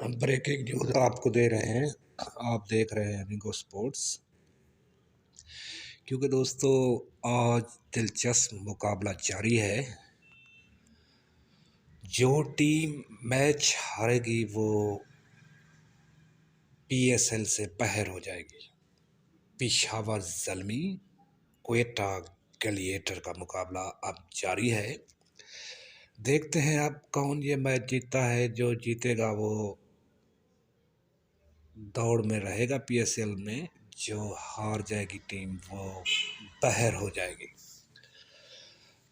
हम breaking news आपको दे रहे हैं। आप देख रहे हैं अमिगो स्पोर्ट्स। क्योंकि दोस्तों, आज दिलचस्प मुकाबला जारी है। जो टीम मैच हारेगी वो पीएसएल से बाहर हो जाएगी। पेशावर ज़ल्मी क्वेटा ग्लेडिएटर का मुकाबला अब जारी है। देखते हैं अब कौन ये मैच जीतता है। जो जीतेगा वो दौड़ में रहेगा पीएसएल में। जो हार जाएगी टीम वो बाहर हो जाएगी।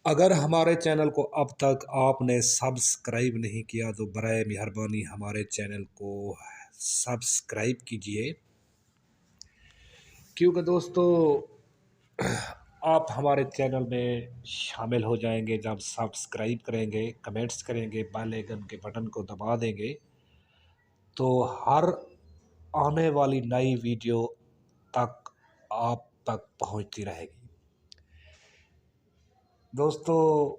अगर हमारे चैनल को अब तक आपने सब्सक्राइब नहीं किया तो बराए मेहरबानी हमारे चैनल को सब्सक्राइब कीजिए। क्योंकि दोस्तों, आप हमारे चैनल में शामिल हो जाएंगे जब सब्सक्राइब करेंगे, कमेंट्स करेंगे, बेल आइकन के बटन को दबा देंगे तो हर आने वाली नई वीडियो तक आप तक पहुंचती रहेगी। दोस्तों,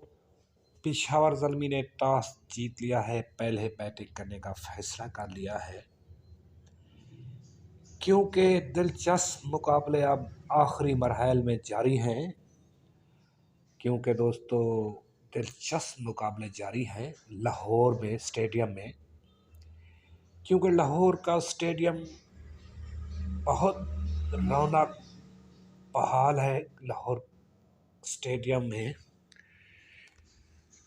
पेशावर ज़ल्मी ने टॉस जीत लिया है। पहले बैटिंग करने का फैसला कर लिया है। क्योंकि दिलचस्प मुकाबले अब आखिरी मरहल में जारी हैं। क्योंकि दोस्तों, दिलचस्प मुकाबले जारी हैं लाहौर में स्टेडियम में। क्योंकि लाहौर का स्टेडियम बहुत रौनक बहाल है। लाहौर स्टेडियम में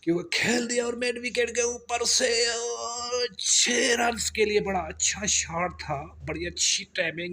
क्योंकि खेल दिया और मिड विकेट के ऊपर से 6 रन के लिए बड़ा अच्छा शॉट था। बड़ी अच्छी टाइमिंग